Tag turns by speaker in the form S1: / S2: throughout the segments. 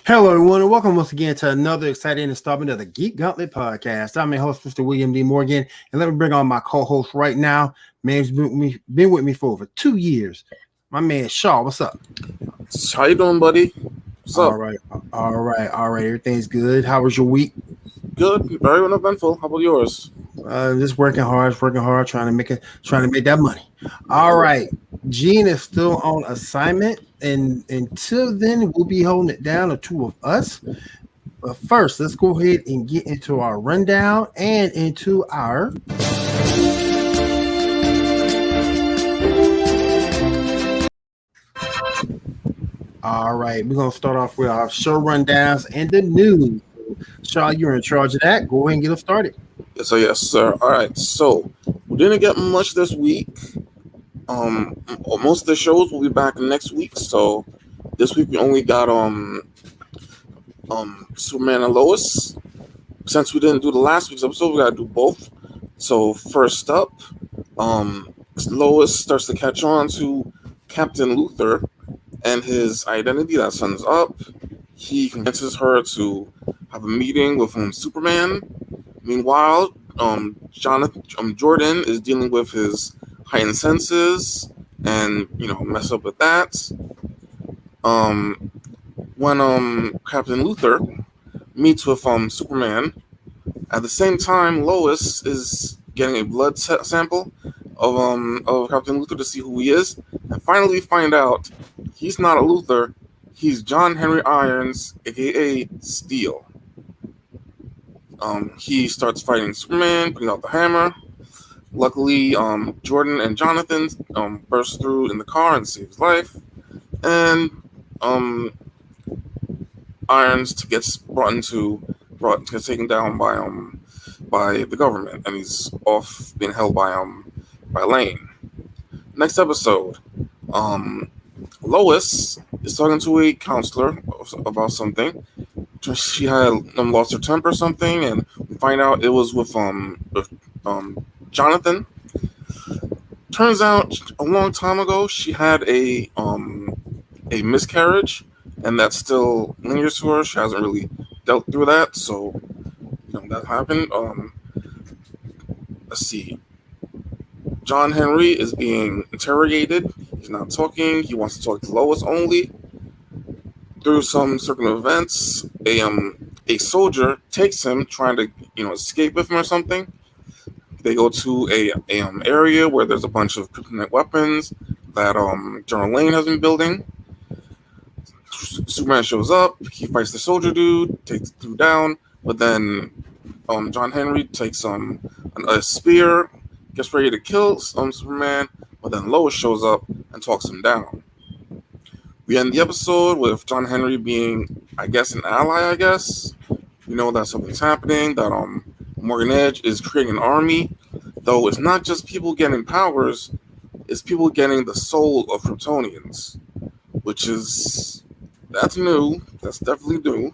S1: Hello, everyone, and welcome once again to another exciting installment of the Geek Gauntlet podcast. I'm your host, Mr. William D. Morgan, and let me bring on my co-host right now. Man's been with me for over 2 years. My man, Shaw, what's up?
S2: How you doing, buddy? What's up?
S1: All right. Everything's good. How was your week?
S2: Good, very uneventful. How about yours?
S1: Just working hard, trying to make that money. All right, Gene is still on assignment, and until then, we'll be holding it down, the two of us. But first, let's go ahead and get into our rundown and into our All right, we're gonna start off with our show rundowns and the news. Shaw, you're in charge of that. Go ahead and get us started.
S2: Yes, sir. All right. So we didn't get much this week. Most of the shows will be back next week. So this week we only got Superman and Lois. Since we didn't do the last week's episode, we gotta do both. So first up, Lois starts to catch on to Captain Luthor and his identity that sends up. He convinces her to have a meeting with Superman. Meanwhile, Jordan is dealing with his heightened senses and mess up with that. When Captain Luthor meets with Superman, at the same time Lois is getting a blood sample of Captain Luthor to see who he is, and finally find out he's not a Luthor. He's John Henry Irons, aka Steel. He starts fighting Superman, putting out the hammer. Luckily, Jordan and Jonathan burst through in the car and save his life. And Irons gets gets taken down by the government, and he's off being held by Lane. Next episode, Lois is talking to a counselor about something. She had lost her temper or something, and we find out it was with Jonathan. Turns out a long time ago she had a miscarriage, and that still lingers to her. She hasn't really dealt through that, so that happened. Let's see. John Henry is being interrogated. He's not talking. He wants to talk to Lois only. Through some certain events, a soldier takes him, trying to escape with him or something. They go to a area where there's a bunch of kryptonite weapons that General Lane has been building. Superman shows up. He fights the soldier dude, takes the dude down, but then John Henry takes a spear, gets ready to kill Superman, but then Lois shows up and talks him down. We end the episode with John Henry being, I guess, an ally, We know that something's happening, that Morgan Edge is creating an army, though it's not just people getting powers, it's people getting the soul of Kryptonians, that's new. That's definitely new.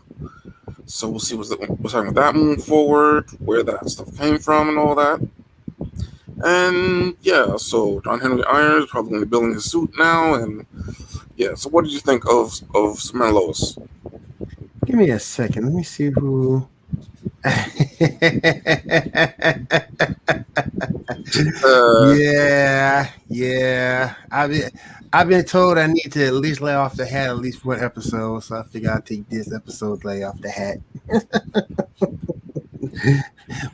S2: So we'll see what's happening with that moving forward, where that stuff came from and all that. And yeah, so John Henry Irons is probably going to be building his suit now, and yeah, so what did you think of Superman and Lois?
S1: Give me a second. Let me see who. Yeah. I've been told I need to at least lay off the hat at least one episode, so I figure I'll take this episode lay off the hat.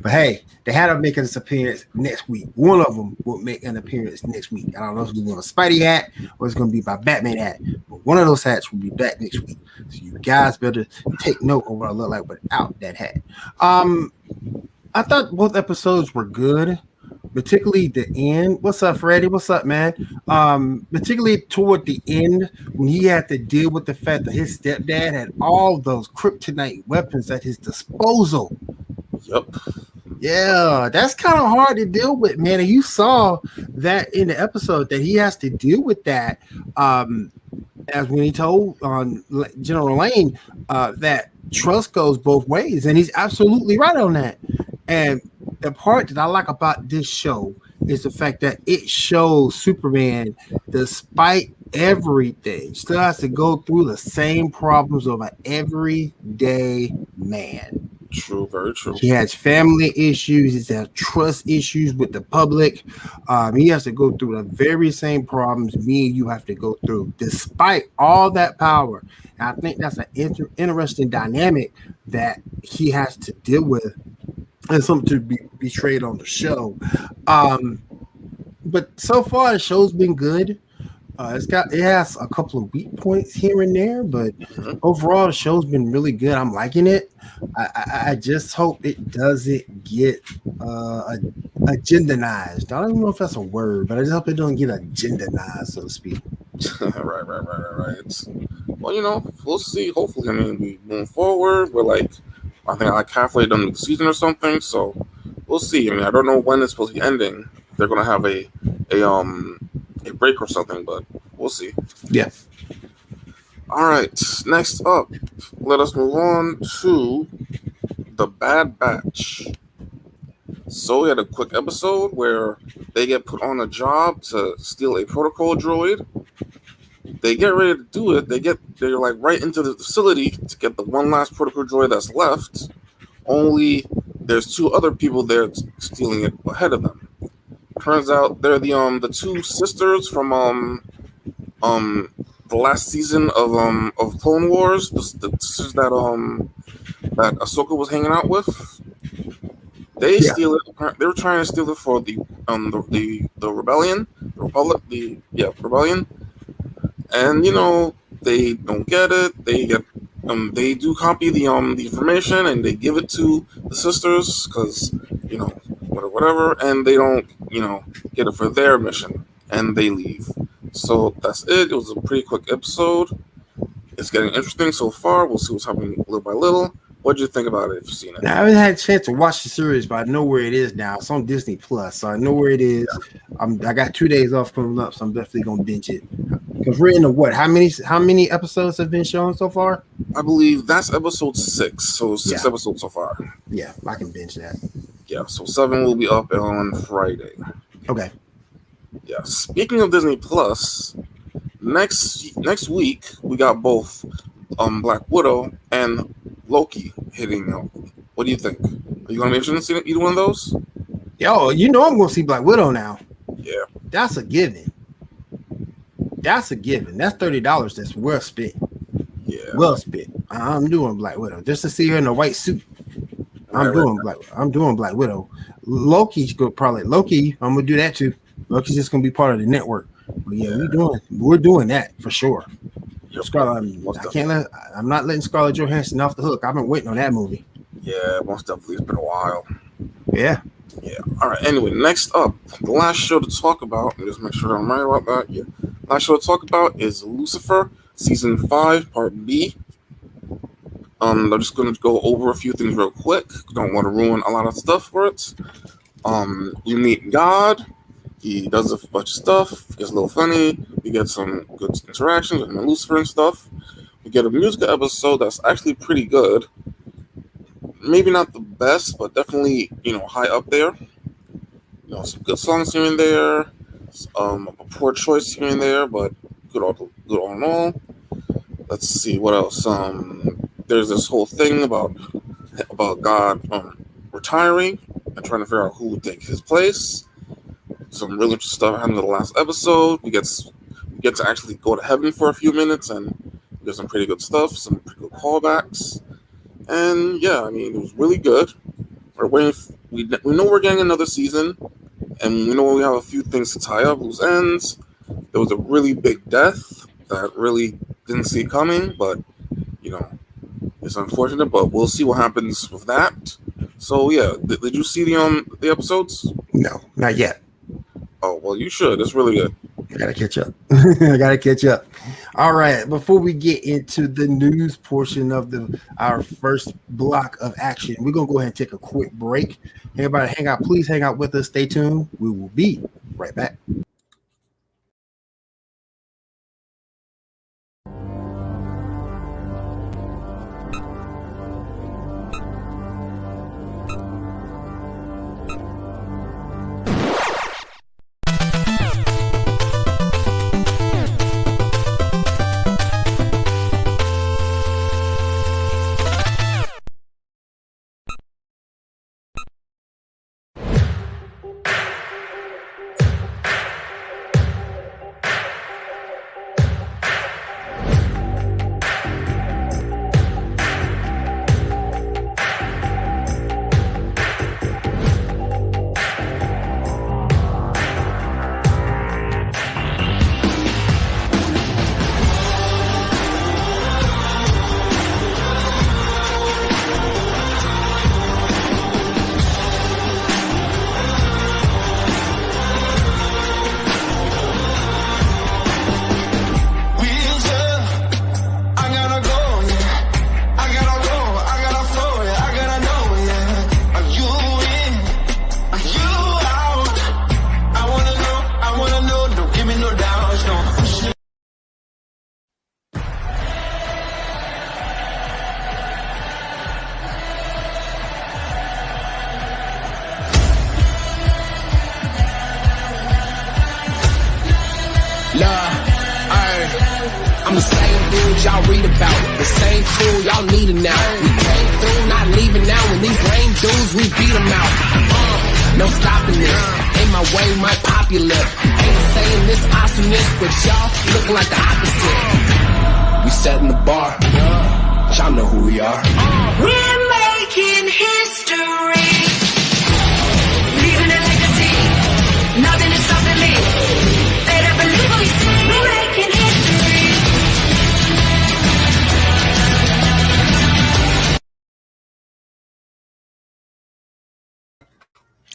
S1: But hey, they had to make an appearance next week. One of them will make an appearance next week. I don't know if it's going to be a Spidey hat or it's going to be my Batman hat, but one of those hats will be back next week. So you guys better take note of what I look like without that hat. I thought both episodes were good, particularly the end. What's up, Freddie? What's up, man? Particularly toward the end when he had to deal with the fact that his stepdad had all those kryptonite weapons at his disposal.
S2: Yep.
S1: Yeah, that's kind of hard to deal with, man. And you saw that in the episode that he has to deal with that. As when he told General Lane that trust goes both ways, and he's absolutely right on that. And the part that I like about this show is the fact that it shows Superman, despite everything, still has to go through the same problems of an everyday man.
S2: True, very true.
S1: He has family issues. He has trust issues with the public. He has to go through the very same problems me and you have to go through, despite all that power. And I think that's an interesting dynamic that he has to deal with, and something to be portrayed on the show. But so far, the show's been good. It has a couple of weak points here and there, but overall the show's been really good. I'm liking it. I just hope it doesn't get agendanized. I don't even know if that's a word, but I just hope it don't get agendanized, so to speak.
S2: Right. Well, we'll see. Hopefully, I mean, we moving forward. We're like, I think like halfway done with the season or something. So we'll see. I mean, I don't know when it's supposed to be ending. They're gonna have a break or something, but we'll see.
S1: Yeah.
S2: All right. Next up, let us move on to the Bad Batch. So we had a quick episode where they get put on a job to steal a protocol droid. They get ready to do it. They're like right into the facility to get the one last protocol droid that's left. Only there's two other people there stealing it ahead of them. Turns out they're the two sisters from the last season of Clone Wars. The sisters that Ahsoka was hanging out with. They steal it. They were trying to steal it for the rebellion, the Republic, rebellion. And they don't get it. They do copy the information and they give it to the sisters because whatever, and they don't get it for their mission, and they leave. So that's it. It was a pretty quick episode. It's getting interesting so far. We'll see what's happening little by little. What did you think about it if you've seen it?
S1: Now, I haven't had a chance to watch the series, but I know where it is now. It's on Disney Plus, so I know where it is. Yeah. I got 2 days off coming up, so I'm definitely gonna binge it. Because we're into what? How many episodes have been shown so far?
S2: I believe that's episode 6. So 6 episodes so far.
S1: Yeah, I can binge that.
S2: Yeah, so 7 will be up on Friday.
S1: Okay.
S2: Yeah. Speaking of Disney Plus, next week we got both Black Widow and Loki hitting out. What do you think? Are you gonna be interested in seeing either one of those?
S1: Yo, I'm gonna see Black Widow now.
S2: Yeah.
S1: That's a given. That's $30 that's well spent.
S2: Yeah.
S1: Well spent. I'm doing Black Widow. Just to see her in a white suit. I'm doing Black Widow. Loki's good probably. I'm gonna do that too. Loki's just gonna be part of the network. But yeah, we're doing that for sure.
S2: Yep.
S1: Scarlett, I'm not letting Scarlett Johansson off the hook. I've been waiting on that movie.
S2: Yeah, most definitely. It's been a while.
S1: Yeah.
S2: All right. Anyway, next up, the last show to talk about, and just make sure I'm right about that. Yeah. Last show to talk about is Lucifer, season 5, part B. I'm just going to go over a few things real quick. Don't want to ruin a lot of stuff for it. You meet God. He does a bunch of stuff. It gets a little funny. We get some good interactions with him and Lucifer and stuff. We get a musical episode that's actually pretty good. Maybe not the best, but definitely, high up there. Some good songs here and there. A poor choice here and there, but good all in all. Let's see what else. There's this whole thing about God retiring and trying to figure out who would take his place. Some really interesting stuff happened in the last episode. We get to actually go to heaven for a few minutes, and we get some pretty good stuff, some pretty good callbacks. And yeah, I mean, it was really good. we're waiting. We know we're getting another season, and we know we have a few things to tie up loose ends. There was a really big death that really didn't see it coming, but it's unfortunate. But we'll see what happens with that. So yeah, did you see the episodes?
S1: No, not yet.
S2: Oh well, you should. It's really good.
S1: I gotta catch up. I gotta catch up. All right. Before we get into the news portion of our first block of action, we're gonna go ahead and take a quick break. Everybody, hang out. Please hang out with us. Stay tuned. We will be right back.
S3: I'm the same dude y'all read about, the same fool y'all needin' now. We came through, not leaving now. When these lame dudes, we beat them out. No stopping this. In my way, might pop your lip. Ain't saying this awesomeness, but y'all looking like the opposite. We setting the bar. Y'all know who we are.
S4: We're making history, leaving a legacy. Nothing is stopping me. Better believe what we say. We're making history.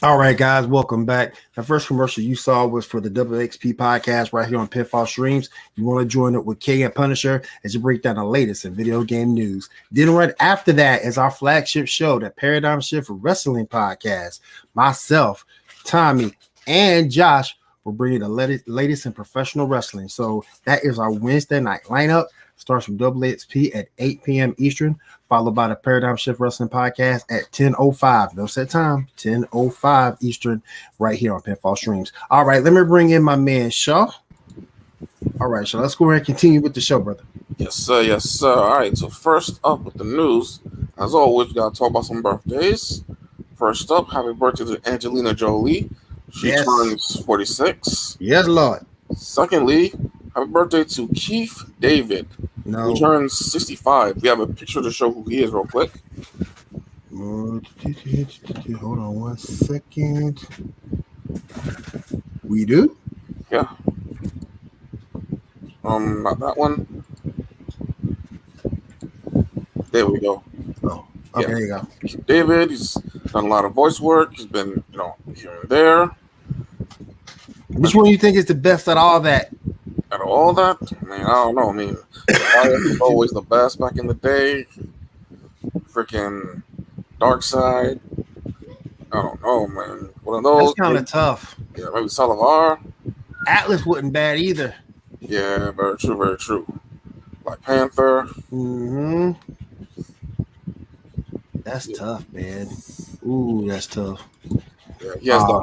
S1: All right, guys, welcome back. The first commercial you saw was for the WXP podcast right here on Pitfall Streams. You want to join it with K and Punisher as you break down the latest in video game news. Then right after that is our flagship show, the Paradigm Shift Wrestling podcast. Myself, Tommy, and Josh will bring you the latest in professional wrestling. So that is our Wednesday night lineup. Starts from WXP at 8 p.m. Eastern, followed by the Paradigm Shift Wrestling Podcast at 10:05. No set time, 10:05 Eastern, right here on Pinfall Streams. All right, let me bring in my man, Shaw. All right, Shaw, let's go ahead and continue with the show, brother.
S2: Yes, sir. Yes, sir. All right, so first up with the news, as always, we got to talk about some birthdays. First up, happy birthday to Angelina Jolie. She turns 46.
S1: Yes, Lord.
S2: Secondly, happy birthday to Keith David.
S1: No.
S2: He turns 65. We have a picture to show who he is real quick.
S1: Hold on 1 second. We do?
S2: Yeah. Not that one. There we go.
S1: Oh, okay, there you go.
S2: Keith David, he's done a lot of voice work. He's been, here and there.
S1: Which one do you think is the best at all that?
S2: Out of all that, I don't know. Elias was always the best back in the day. Freaking Dark Side. I don't know, man. One of those.
S1: That's kind of tough.
S2: Yeah, maybe Salavar.
S1: Atlas wasn't bad either.
S2: Yeah, very true, very true. Black Panther.
S1: Mm-hmm. That's tough, man. Ooh, that's tough.
S2: Yeah, he has the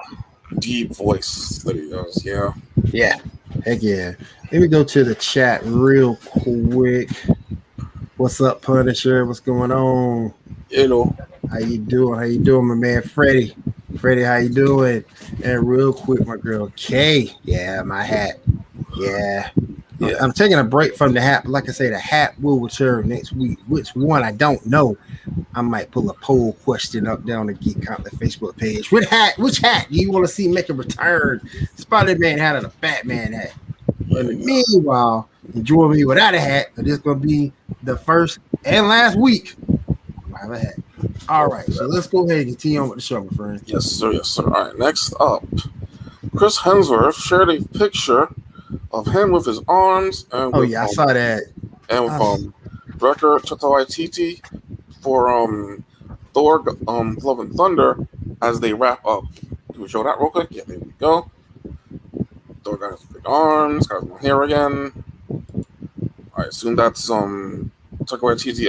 S2: deep voice that he does. Yeah.
S1: Yeah. Heck yeah. Let me go to the chat real quick. What's up, Punisher? What's going on? How you doing? How you doing, my man? Freddie, how you doing? And real quick, my girl Kay. Yeah, my hat. Yeah. Yeah, I'm taking a break from the hat. But like I say, the hat will return next week. Which one I don't know. I might pull a poll question up down the Geek Gauntlet Facebook page. Which hat do you want to see make a return? Spider-Man hat or the Batman hat? But meanwhile, enjoy me without a hat. But this gonna be the first and last week. I have a hat. All right, so let's go ahead and continue on with the show, my friend.
S2: Yes, sir. Yes, sir. All right. Next up, Chris Hemsworth shared a picture of him with his arms. And with,
S1: I saw that.
S2: And with director Taika Waititi for Thor: Love and Thunder as they wrap up. Can we show that real quick? Yeah, there we go. Thor got his big arms, got his hair again. I assume that's Taika Waititi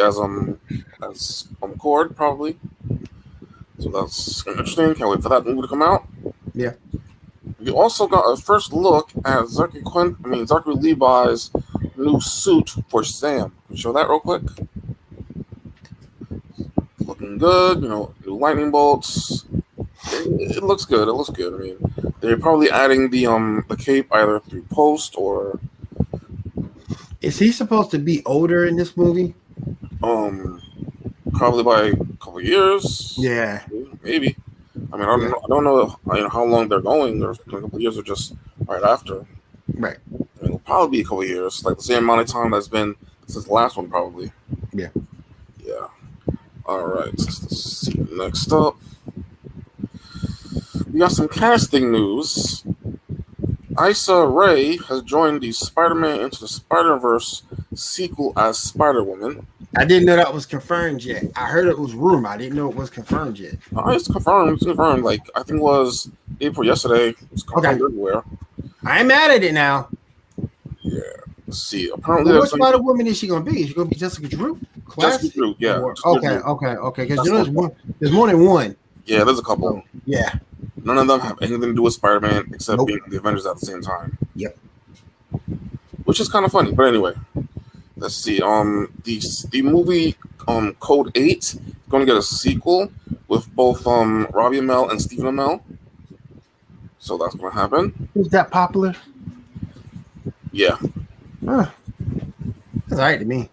S2: as Cord probably. So that's interesting. Can't wait for that movie to come out.
S1: Yeah.
S2: We also got a first look at Zachary Levi's new suit for Shazam. Can we show that real quick? Looking good, new lightning bolts. It looks good. It looks good. I mean, they're probably adding the cape either through post or.
S1: Is he supposed to be older in this movie?
S2: Probably by a couple of years.
S1: Yeah,
S2: maybe. I mean, I don't know how long they're going. Or a couple of years or just right after.
S1: Right.
S2: I mean, it'll probably be a couple of years, like the same amount of time that's been since the last one, probably.
S1: Yeah.
S2: Yeah. All right. Let's see. Next up, we got some casting news. Issa Rae has joined the Spider-Man Into the Spider-Verse sequel as Spider-Woman.
S1: I didn't know that was confirmed yet. I heard it was rumor. I didn't know it was confirmed yet.
S2: It's confirmed. It's confirmed. Like, I think it was April yesterday. It's confirmed everywhere.
S1: I ain't mad at it now.
S2: Yeah. Let's see. Apparently,
S1: what Spider-Woman is she going to be? Is she going to be Jessica Drew?
S2: Jessica Drew, yeah.
S1: Okay. Because there's more than one.
S2: Yeah, there's a couple.
S1: Yeah.
S2: None of them have anything to do with Spider-Man except being the Avengers at the same time.
S1: Yep.
S2: Which is kind of funny, but anyway. Let's see. The movie Code 8 is going to get a sequel with both Robbie Amell and Stephen Amell. So that's going to happen.
S1: Is that popular?
S2: Yeah.
S1: That's all right to me.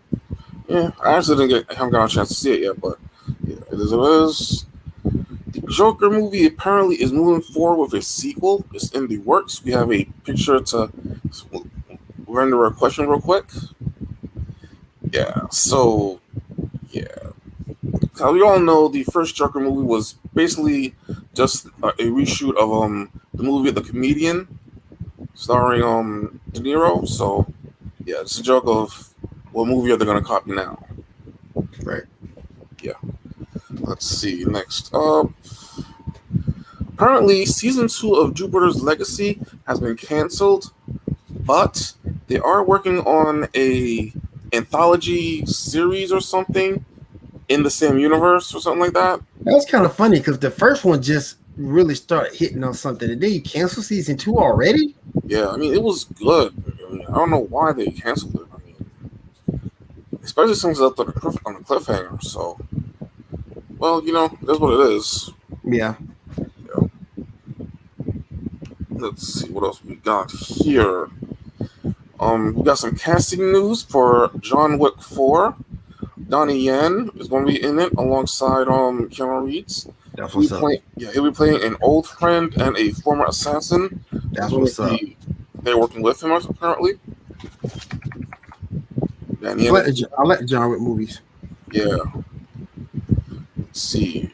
S2: Yeah, I actually haven't got a chance to see it yet, but yeah, it is what it is. The Joker movie apparently is moving forward with a sequel. It's in the works. We have a picture to render a question real quick. Yeah, so, yeah. How we all know, the first Joker movie was basically just a reshoot of the movie The Comedian, starring De Niro. So, yeah, it's a joke of what movie are they going to copy now?
S1: Right.
S2: Yeah. Let's see. Next up. Apparently, season 2 of Jupiter's Legacy has been canceled, but they are working on a anthology series or something in the same universe or something like that.
S1: That's kind of funny because the first one just really started hitting on something. And then you cancel season 2 already?
S2: Yeah, I mean, it was good. I don't know why they canceled it. I mean, especially since it's on the cliffhanger. So, well, that's what it is.
S1: Yeah.
S2: Let's see what else we got here. We got some casting news for John Wick 4. Donnie Yen is going to be in it alongside Keanu Reeves.
S1: That's what's up.
S2: He'll be playing an old friend and a former assassin.
S1: That's what's up.
S2: They're working with him apparently.
S1: I like the John Wick movies.
S2: Yeah. Let's see.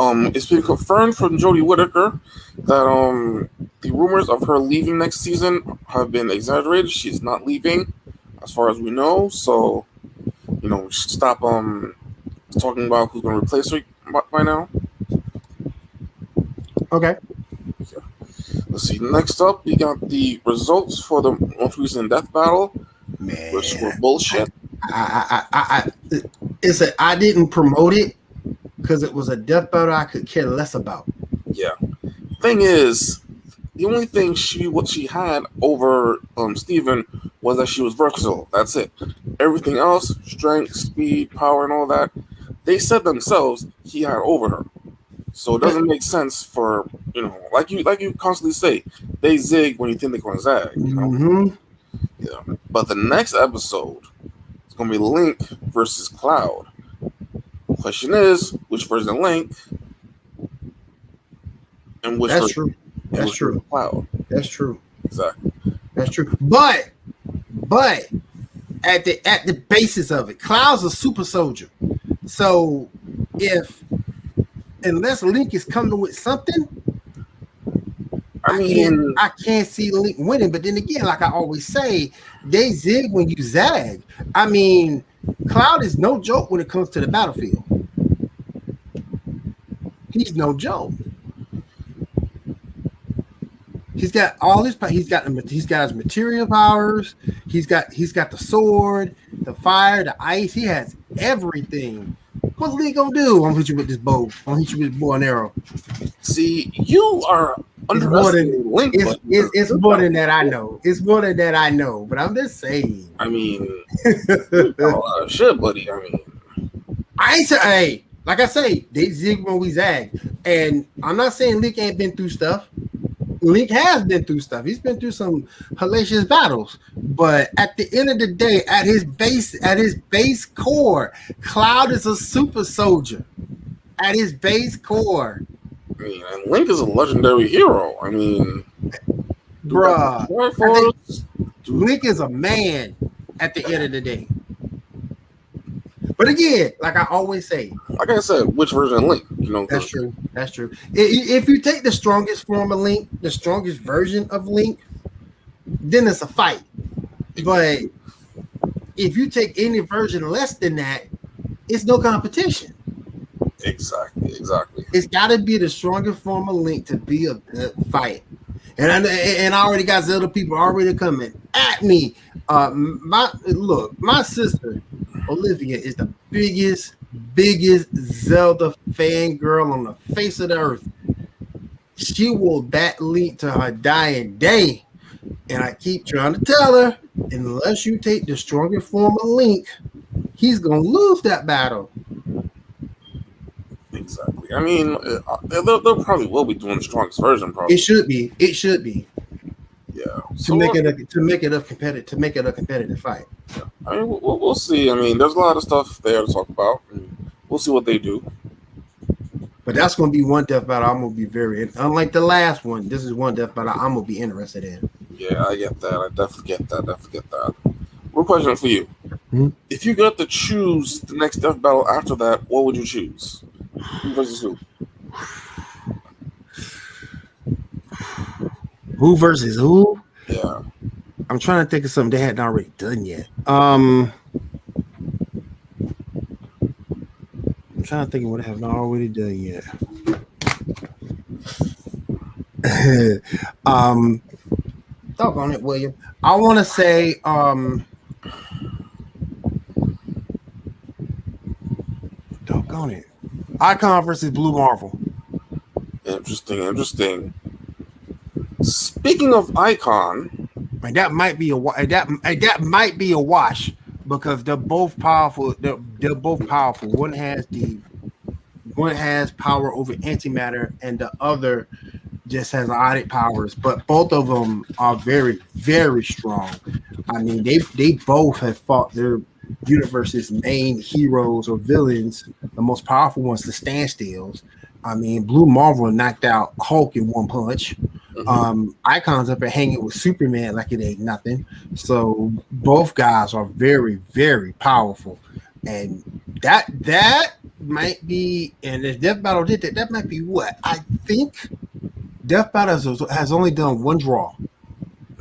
S2: It's been confirmed from Jodie Whittaker that the rumors of her leaving next season have been exaggerated. She's not leaving, as far as we know. So, we should stop talking about who's going to replace her by now.
S1: Okay.
S2: Let's see. Next up, we got the results for the most recent death battle, which were bullshit.
S1: I didn't promote it because it was a death battle I could care less about.
S2: Yeah. Thing is, the only thing what she had over Steven was that she was versatile. That's it. Everything else, strength, speed, power, and all that, they said themselves he had over her. So it doesn't make sense for, like you constantly say, they zig when you think they're going to zag.
S1: Mm-hmm.
S2: Yeah. But the next episode is going to be Link versus Cloud. Question is, which version of Link and which
S1: That's
S2: version,
S1: true. That's
S2: which version
S1: true.
S2: of Cloud?
S1: That's true.
S2: Exactly.
S1: That's true. But at the basis of it, Cloud's a super soldier. So unless Link is coming with something, I can't see Link winning. But then again, like I always say, they zig when you zag. I mean, Cloud is no joke when it comes to the battlefield. He's no joke. He's got all his. He's got his material powers. He's got the sword, the fire, the ice. He has everything. What's Lee gonna do? I'm gonna hit you with this bow. I'm gonna hit you with this bow and arrow.
S2: See, you are underestimating Link.
S1: It's more than that. I know. It's more than that. I know. But I'm just saying.
S2: I mean, you got a lot of shit, buddy. I mean,
S1: I ain't say. Hey, like I say, they zig when we zag, and I'm not saying Link ain't been through stuff. Link has been through stuff. He's been through some hellacious battles. But at the end of the day, at his base core, Cloud is a super soldier. At his base core.
S2: I mean, and Link is a legendary hero. I mean,
S1: bruh. Link is a man at the end of the day. But again, like I always say,
S2: like I said, which version of Link? You know,
S1: that's true. That's true. If you take the strongest form of Link, the strongest version of Link, then it's a fight. But if you take any version less than that, it's no competition.
S2: Exactly.
S1: It's got to be the strongest form of Link to be a good fight. And I already got Zelda people already coming at me. My sister Olivia is the biggest Zelda fangirl on the face of the earth. She will bat Link to her dying day. And I keep trying to tell her, unless you take the strongest form of Link, he's going to lose that battle.
S2: Exactly. I mean, they probably will be doing the strongest version. Probably.
S1: It should be.
S2: Yeah.
S1: To make it a competitive fight.
S2: Yeah. I mean, we'll see. I mean, there's a lot of stuff there to talk about. We'll see what they do.
S1: But that's going to be one death battle I'm going to be very, unlike the last one, this is one death battle I'm going to be interested in.
S2: Yeah, I get that. I definitely get that. One question for you.
S1: Mm-hmm.
S2: If you got to choose the next death battle after that, what would you choose? Who versus who?
S1: Who versus who?
S2: Yeah.
S1: I'm trying to think of something they hadn't already done yet. I'm trying to think of what I haven't already done yet. Doggone it, William. I want to say doggone it. Icon versus Blue Marvel.
S2: Interesting. Speaking of Icon,
S1: and that might be a wash because they're both powerful. They're both powerful. One has power over antimatter, and the other just has ionic powers. But both of them are very, very strong. I mean, they both have fought their universe's main heroes or villains, the most powerful ones, the standstills. I mean, Blue Marvel knocked out Hulk in one punch. Icon's up there hanging with Superman like it ain't nothing. So both guys are very, very powerful, and that might be. And if Death Battle did that might be what I think. Death Battle has only done one draw,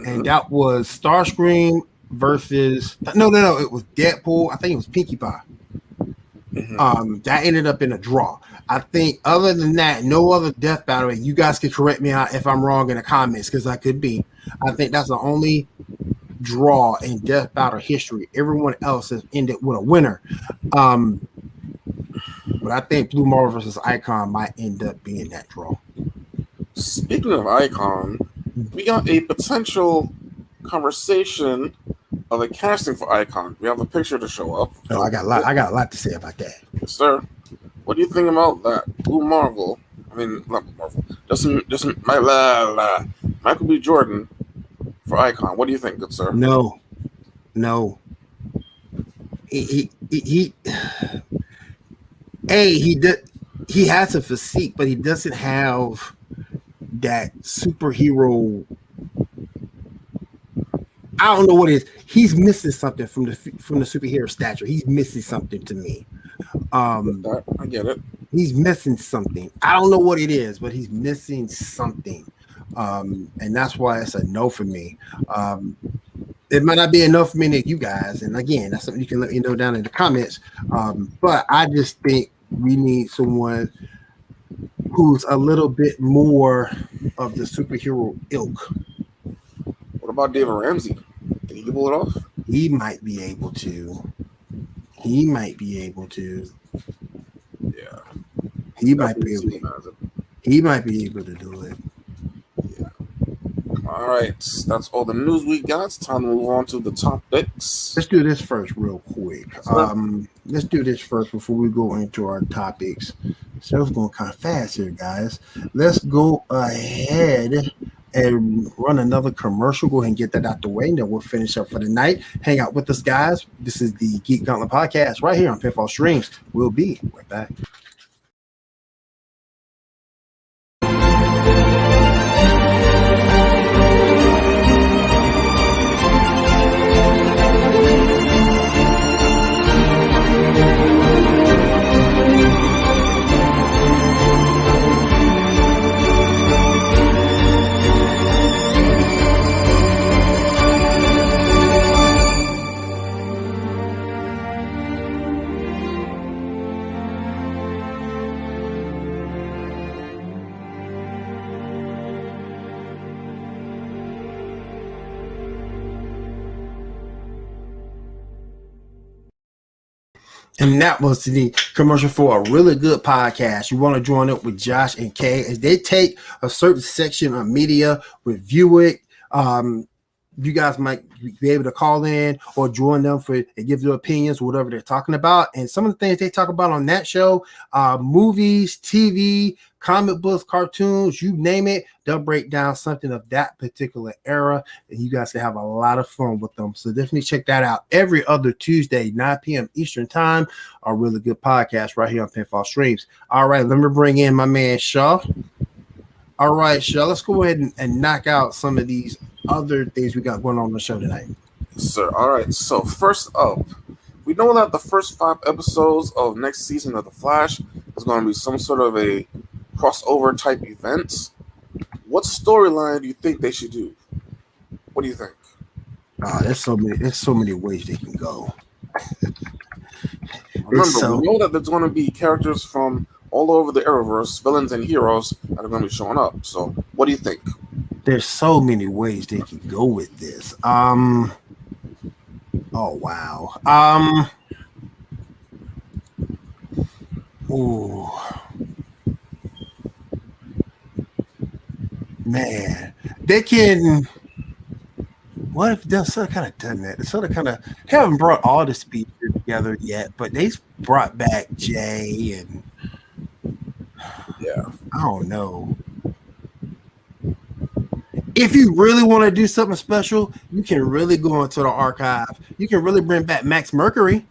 S1: and that was Starscream versus no, it was Deadpool. I think it was Pinkie Pie. That ended up in a draw. I think other than that, no other death battle. And you guys can correct me if I'm wrong in the comments because I could be. I think that's the only draw in death battle history. Everyone else has ended with a winner. But I think Blue Marvel versus Icon might end up being that draw.
S2: Speaking of Icon, we got a potential conversation of a casting for Icon. We have a picture to show up.
S1: Oh, I got a lot to say about that.
S2: Yes, sir. What do you think about that? Blue Marvel. I mean, not Blue Marvel. Just Michael B. Jordan for Icon. What do you think, good sir?
S1: No. No. He he did. He has a physique, but he doesn't have that superhero. I don't know what it is. He's missing something from the superhero stature. He's missing something to me.
S2: I get it.
S1: He's missing something. I don't know what it is, but he's missing something, and that's why it's a no for me. It might not be enough for me to you guys, and again, that's something you can let me know down in the comments. But I just think we need someone who's a little bit more of the superhero ilk.
S2: What about David Ramsey? Can he pull it off?
S1: He might be able to. He might be able to.
S2: Yeah.
S1: He might be able to do it.
S2: Yeah. All right. That's all the news we got. It's time to move on to the topics.
S1: Let's do this first real quick. Let's do this first before we go into our topics. So it's going kind of fast here, guys. Let's go ahead and run another commercial. Go ahead and get that out the way, and then we'll finish up for the night. Hang out with us, guys. This is the Geek Gauntlet podcast right here on Pinfall Streams. We'll be right back. And that was the commercial for a really good podcast. You want to join up with Josh and Kay as they take a certain section of media, review it. You guys might be able to call in or join them for and give their opinions, whatever they're talking about. And some of the things they talk about on that show, movies, TV, comic books, cartoons, you name it, they'll break down something of that particular era, and you guys can have a lot of fun with them. So definitely check that out every other Tuesday, 9 p.m. Eastern time. A really good podcast right here on Pinfall Streams. All right, let me bring in my man Shaw. All right, Shaw, let's go ahead and knock out some of these other things we got going on the show tonight.
S2: Yes, sir. All right, so first up, we know that the first 5 episodes of next season of The Flash is going to be some sort of a crossover type event. What storyline do you think they should do? What do you think?
S1: There's so many ways they can go.
S2: Remember, we know that there's going to be characters from all over the Arrowverse, villains and heroes that are going to be showing up. So, what do you think?
S1: There's so many ways they can go with this. Oh wow. Ooh. Man, they can. What if they've sort of kind of done that? They sort of kind of haven't brought all the speakers together yet, but they've brought back Jay and
S2: yeah,
S1: I don't know. If you really want to do something special, you can really go into the archive. You can really bring back Max Mercury.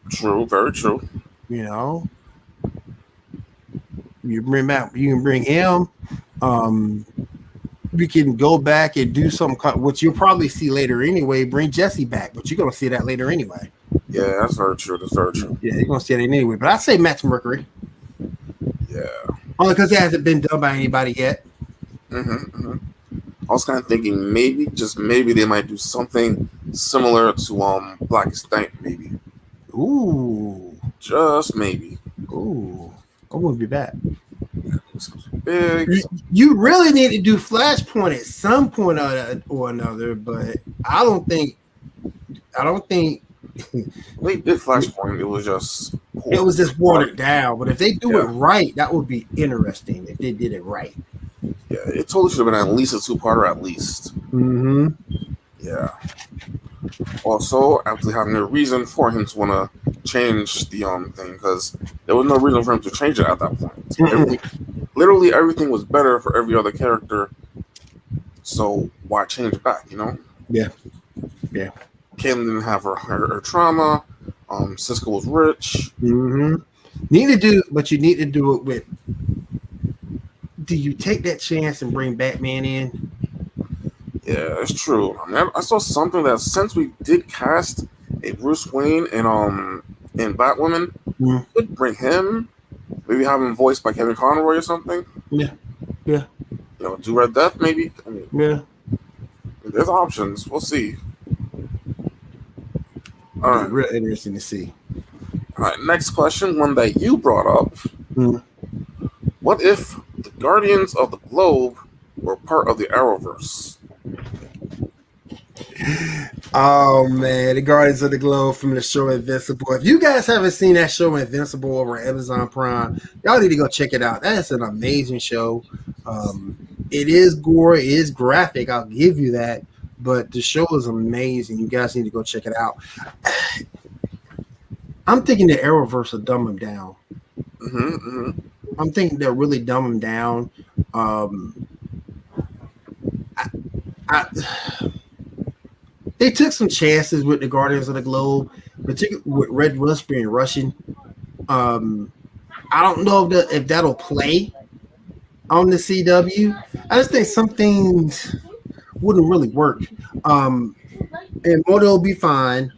S2: True, very true.
S1: You know, you can bring him. You can go back and do some, which you'll probably see later anyway. Bring Jesse back, but you're gonna see that later anyway.
S2: Yeah, that's very true. That's very true.
S1: Yeah, you're gonna see that anyway. But I say Max Mercury.
S2: Yeah.
S1: Only because it hasn't been done by anybody yet.
S2: I was kind of thinking maybe they might do something similar to Blackest Night, maybe.
S1: Ooh.
S2: Just maybe.
S1: Ooh. I wouldn't be bad.
S2: Big.
S1: You really need to do Flashpoint at some point or another, but I don't think
S2: They did Flashpoint. It was just
S1: watered down. But if they do it right, that would be interesting if they did it right.
S2: Yeah, it totally should have been at least a 2-parter, at least.
S1: Mm-hmm.
S2: Yeah. Also, after having a reason for him to want to change the thing, because there was no reason for him to change it at that point. Literally everything was better for every other character. So why change it back? You know?
S1: Yeah.
S2: Caitlyn didn't have her trauma. Cisco was rich.
S1: Mm-hmm. But you need to do it with. Do you take that chance and bring Batman in?
S2: Yeah, it's true. I mean, I saw something that since we did cast a Bruce Wayne in Batwoman, we could bring him. Maybe have him voiced by Kevin Conroy or something.
S1: Yeah.
S2: You know, do Red Death maybe. I mean,
S1: Yeah.
S2: There's options. We'll see. All right.
S1: Real interesting to see.
S2: All right. Next question, one that you brought up. What if the Guardians of the Globe were part of the Arrowverse?
S1: Oh man, the Guardians of the Globe from the show Invincible. If you guys haven't seen that show Invincible over at Amazon Prime, y'all need to go check it out. That's an amazing show. It is gory, it is graphic, I'll give you that, but the show is amazing. You guys need to go check it out. I'm thinking the Arrowverse will dumb them down. I'm thinking they'll really dumb them down. They took some chances with the Guardians of the Globe, particularly with Red Rush being Russian. I don't know if that'll play on the CW. I just think some things wouldn't really work. And Moto will be fine.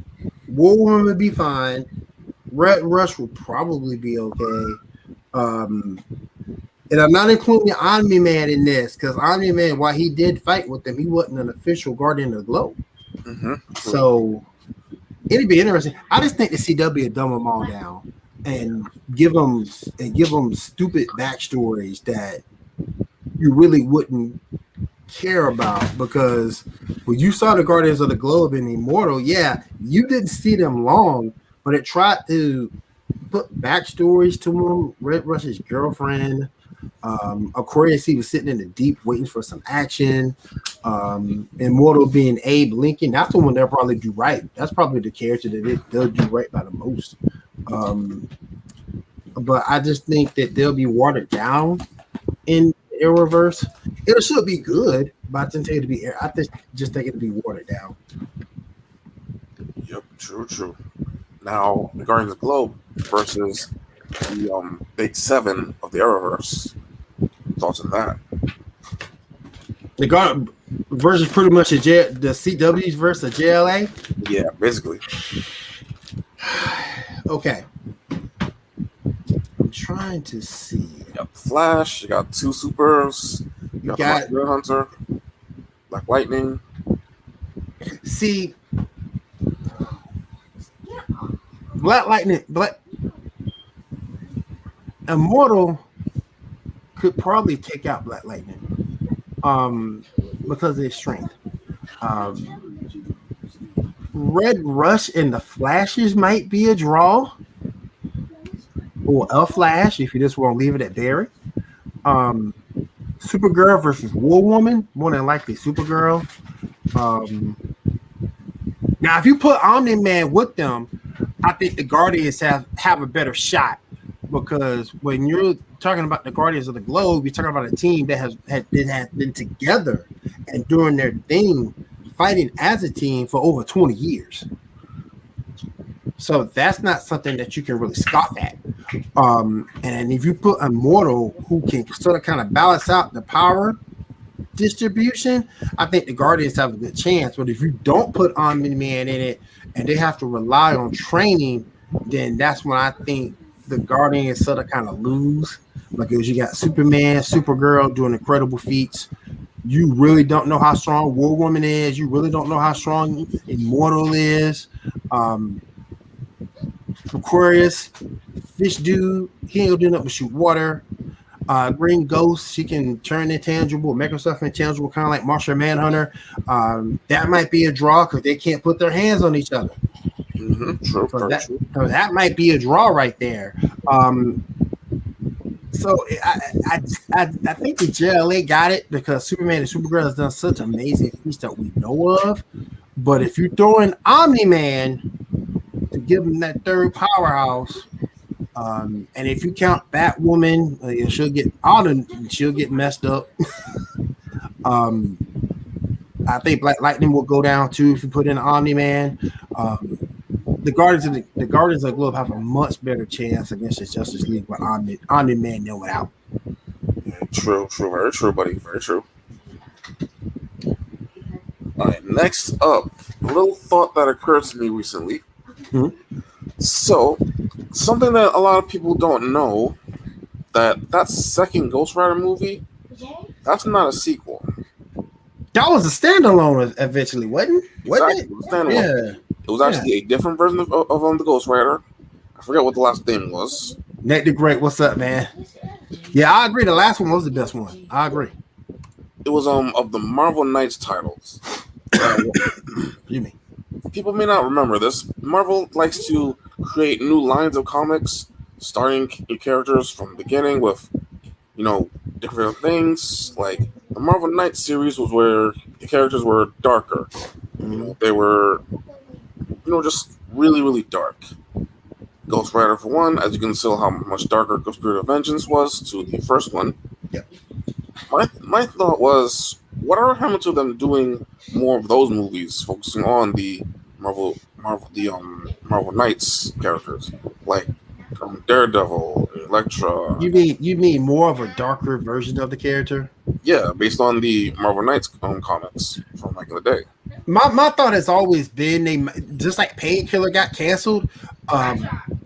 S1: War Woman will be fine. Red Rush will probably be okay. And I'm not including Omni-Man in this because Omni-Man, while he did fight with them, he wasn't an official Guardian of the Globe. So it'd be interesting. I just think the CW would dumb them all down and give them stupid backstories that you really wouldn't care about, because when you saw the Guardians of the Globe in Immortal, yeah, you didn't see them long, but it tried to put backstories to them. Red Rush's girlfriend, Aquarius, he was sitting in the deep waiting for some action. Immortal being Abe Lincoln, that's the one they'll probably do right. That's probably the character that they'll do right by the most. But I just think that they'll be watered down in Arrowverse. It should be good, but I think just think it'll be watered down.
S2: Yep, true. Now, the Guardians of the Globe versus the Big Seven of the Arrowverse. Thoughts on that?
S1: The Guard versus pretty much the CW's versus the JLA.
S2: Yeah, basically.
S1: Okay. I'm trying to see.
S2: You got Flash. You got two supers. You got the Hunter, Black Lightning.
S1: See, Black Lightning, Immortal could probably take out Black Lightning, because of his strength. Red Rush and the Flashes might be a draw, or a Flash if you just want to leave it at Barry. Supergirl versus War Woman, more than likely Supergirl. Now, if you put Omni-Man with them, I think the Guardians have a better shot, because when you're talking about the Guardians of the Globe, you're talking about a team that has been together and doing their thing, fighting as a team for over 20 years. So that's not something that you can really scoff at. And if you put Immortal, who can sort of kind of balance out the power distribution, I think the Guardians have a good chance. But if you don't put Omni-Man in it and they have to rely on training, then that's when I think the Guardians sort of kind of lose, because you got Superman, Supergirl doing incredible feats. You really don't know how strong War Woman is. You really don't know how strong Immortal is. Aquarius, Fish Dude, he ain't doing nothing but shoot water. Green Ghost, she can turn intangible, make herself intangible, kind of like Martian Manhunter. That might be a draw because they can't put their hands on each other.
S2: True.
S1: So that might be a draw right there. So I think the JLA got it because Superman and Supergirl has done such amazing feats that we know of. But if you throw in Omni-Man to give him that third powerhouse, and if you count Batwoman, she'll get messed up. I think Black Lightning will go down too if you put in Omni Man. The Guardians of the Globe have a much better chance against the Justice League with Omni Man knowing out.
S2: True, very true, buddy, very true. All right, next up, a little thought that occurred to me recently. So, something that a lot of people don't know, that second Ghost Rider movie, that's not a sequel.
S1: That was a standalone eventually, wasn't it?
S2: Exactly, it was standalone.
S1: Yeah.
S2: It was actually a different version of the Ghost Rider. I forget what the last name was.
S1: Nate the Great, what's up, man? Yeah, I agree. The last one was the best one. I agree.
S2: It was of the Marvel Knights titles.
S1: You mean?
S2: People may not remember this. Marvel likes to create new lines of comics, starting characters from the beginning with, different things. Like the Marvel Knights series was where the characters were darker. They were, just really, really dark. Ghost Rider, for one, as you can see how much darker Spirit of Vengeance was to the first one.
S1: Yep.
S2: My thought was, whatever happened to them doing more of those movies, focusing on the Marvel Knights characters, like Daredevil, Elektra.
S1: You mean more of a darker version of the character?
S2: Yeah, based on the Marvel Knights comics from back in the day.
S1: My thought has always been they just like Painkiller got canceled.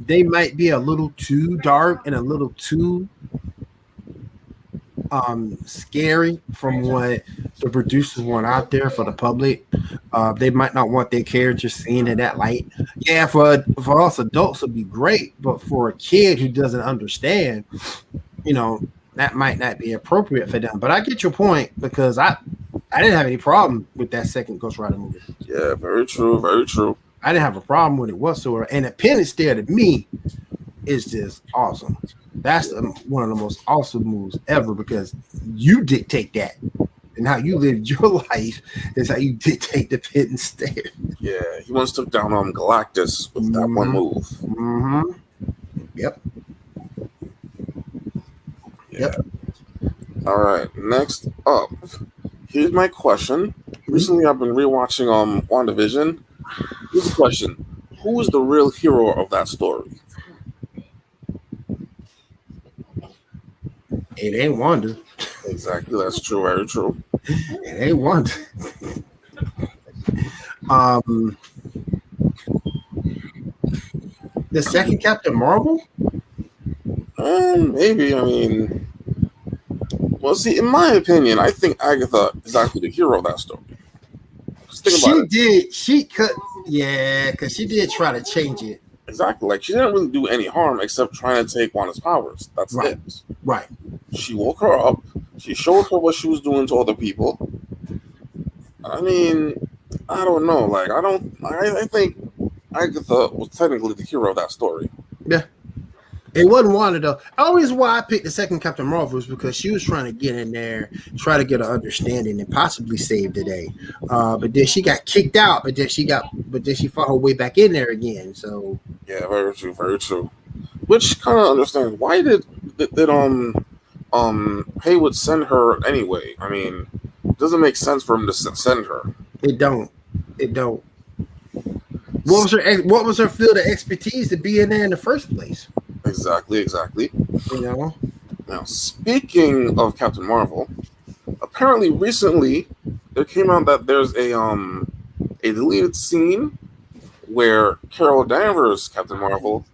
S1: They might be a little too dark and a little too scary from what the producers want out there for the public. They might not want their characters seen in that light. Yeah, for us adults it'd be great, but for a kid who doesn't understand, that might not be appropriate for them. But I get your point because I didn't have any problem with that second Ghost Rider movie.
S2: Yeah, very true, very true.
S1: I didn't have a problem with it whatsoever. And the Penance Stare to me is just awesome. That's one of the most awesome moves ever because you dictate that. And how you lived your life is how you dictate the Penance Stare.
S2: Yeah, he once took down Galactus with that one move.
S1: Mm-hmm. Yep.
S2: Yeah.
S1: Yep.
S2: All right, next up. Here's my question. Recently, I've been rewatching WandaVision. Here's the question: who is the real hero of that story?
S1: It ain't Wanda.
S2: Exactly, that's true. Very true.
S1: It ain't Wanda. The second Captain Marvel?
S2: Maybe. I mean, well, see, in my opinion, I think Agatha is actually the hero of that story.
S1: Because she did try to change it.
S2: Exactly. Like, she didn't really do any harm except trying to take Wanda's powers. That's it.
S1: Right.
S2: She woke her up. She showed her what she was doing to other people. I mean, I don't know. Like, I think Agatha was technically the hero of that story.
S1: Yeah. It wasn't Wanda, though. Always why I picked the second Captain Marvel was because she was trying to get in there, try to get an understanding, and possibly save the day. But then she got kicked out. But then she fought her way back in there again. So
S2: yeah, very true, very true. Which kind of understands why did Haywood send her anyway? I mean, it doesn't make sense for him to send her.
S1: It don't. What was her field of expertise to be in there in the first place?
S2: Exactly.
S1: Now,
S2: speaking of Captain Marvel, apparently recently there came out that there's a deleted scene where Carol Danvers, Captain Marvel,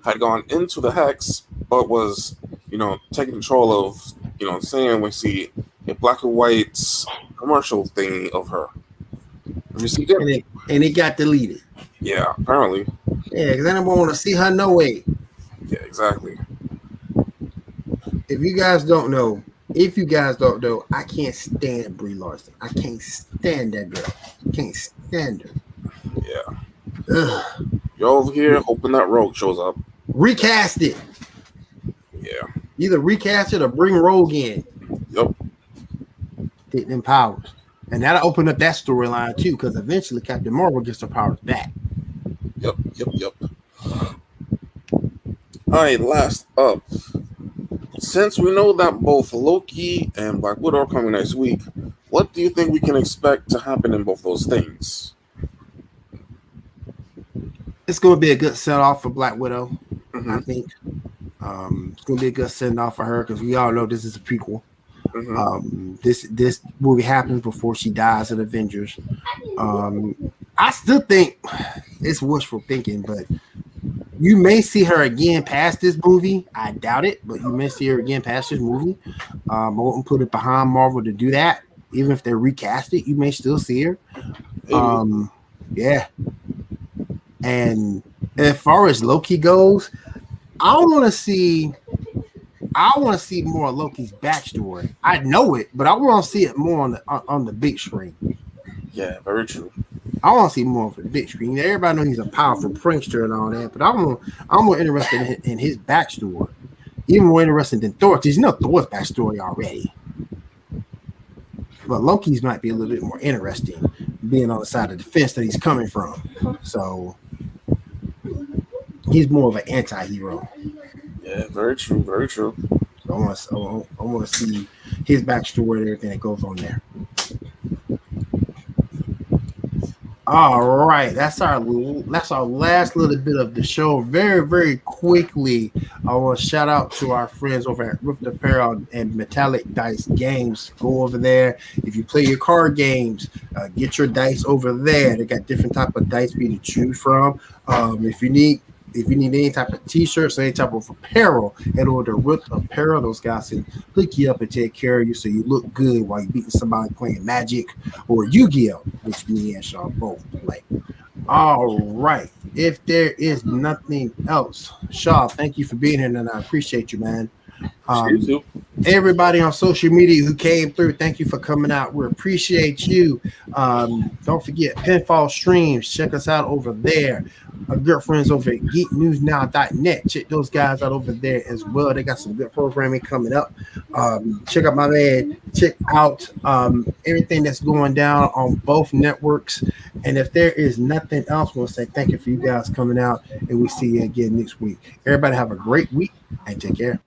S2: had gone into the Hex, but was, taking control of, saying we see a black and white commercial thing of her. Have you seen it?
S1: And it got deleted.
S2: Yeah, apparently.
S1: Yeah, because I don't want to see her no way.
S2: Yeah, exactly.
S1: If you guys don't know, I can't stand Brie Larson. I can't stand that girl. Can't stand her.
S2: Yeah.
S1: Ugh.
S2: You're over here hoping that Rogue shows up.
S1: Recast it.
S2: Yeah.
S1: Either recast it or bring Rogue in.
S2: Yep.
S1: Get them powers. And that'll open up that storyline too, because eventually Captain Marvel gets her powers back.
S2: Yep. All right, last up. Since we know that both Loki and Black Widow are coming next week, What do you think we can expect to happen in both those things?
S1: It's going to be a good send off for Black Widow.
S2: Mm-hmm.
S1: I think it's going to be a good send off for her because we all know this is a prequel.
S2: Mm-hmm.
S1: This movie happens before she dies in Avengers. I still think it's wishful thinking, but you may see her again past this movie. I doubt it, but you may see her again past this movie. I wouldn't put it behind Marvel to do that. Even if they recast it, you may still see her. Yeah. And as far as Loki goes, I want to see more of Loki's backstory. I know it, but I want to see it more on the big screen.
S2: Yeah, very true.
S1: I want to see more of the big screen. Everybody knows he's a powerful prankster and all that, but I'm more interested in his backstory. Even more interested than Thor, because you know Thor's backstory already. But Loki's might be a little bit more interesting, being on the side of the fence that he's coming from. So he's more of an anti-hero.
S2: Yeah, very true, very true.
S1: So I want to see his backstory and everything that goes on there. All right, that's our last little bit of the show. Very, very quickly, I want to shout out to our friends over at Rift Apparel and Metallic Dice Games. Go over there. If you play your card games, get your dice over there. They got different type of dice for you to choose from. If you need any type of t-shirts or any type of apparel, head over to Rift Apparel. Those guys can hook you up and take care of you so you look good while you're beating somebody playing Magic or Yu-Gi-Oh, which me and Shaw both play. All right. If there is nothing else, Shaw, thank you for being here, and I appreciate you, man.
S2: You too.
S1: Everybody on social media who came through, thank you for coming out. We appreciate you. Don't forget Pinfall Streams. Check us out over there. Our good friends over at geeknewsnow.net. Check those guys out over there as well. They got some good programming coming up. Check out my man. Check out everything that's going down on both networks. And if there is nothing else, we'll say thank you for you guys coming out, and we'll see you again next week. Everybody have a great week and take care.